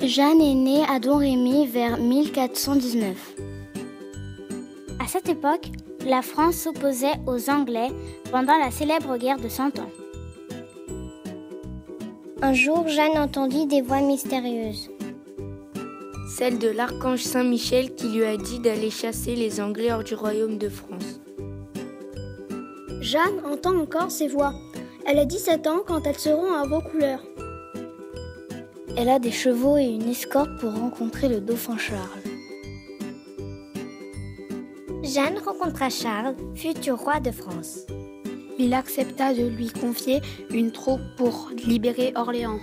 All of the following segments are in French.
Jeanne est née à Domrémy vers 1419. À cette époque, la France s'opposait aux Anglais pendant la célèbre guerre de 100 ans. Un jour, Jeanne entendit des voix mystérieuses. Celle de l'archange Saint-Michel qui lui a dit d'aller chasser les Anglais hors du royaume de France. Jeanne entend encore ces voix. Elle a 17 ans quand elles seront à vos couleurs. Elle a des chevaux et une escorte pour rencontrer le dauphin Charles. Jeanne rencontra Charles, futur roi de France. Il accepta de lui confier une troupe pour libérer Orléans.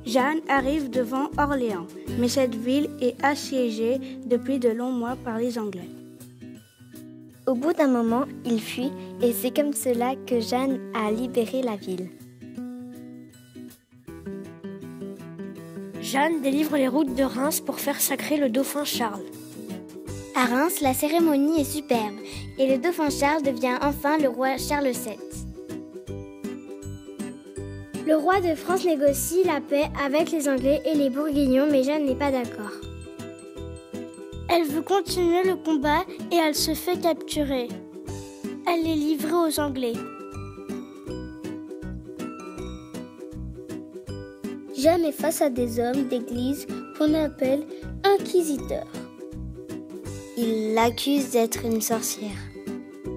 Jeanne arrive devant Orléans, mais cette ville est assiégée depuis de longs mois par les Anglais. Au bout d'un moment, il fuit et c'est comme cela que Jeanne a libéré la ville. Jeanne délivre les routes de Reims pour faire sacrer le dauphin Charles. À Reims, la cérémonie est superbe et le dauphin Charles devient enfin le roi Charles VII. Le roi de France négocie la paix avec les Anglais et les Bourguignons, mais Jeanne n'est pas d'accord. Elle veut continuer le combat et elle se fait capturer. Elle est livrée aux Anglais. Jeanne est face à des hommes d'église qu'on appelle inquisiteurs. Ils l'accusent d'être une sorcière.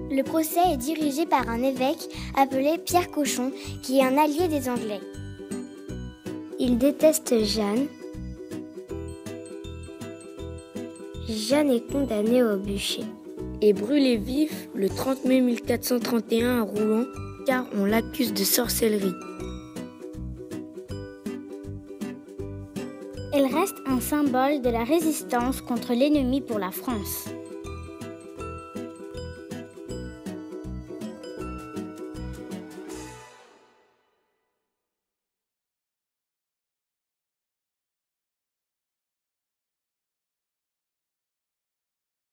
Le procès est dirigé par un évêque appelé Pierre Cochon, qui est un allié des Anglais. Il déteste Jeanne. Jeanne est condamnée au bûcher. Et brûlée vif le 30 mai 1431 à Rouen, car on l'accuse de sorcellerie. Elle reste un symbole de la résistance contre l'ennemi pour la France.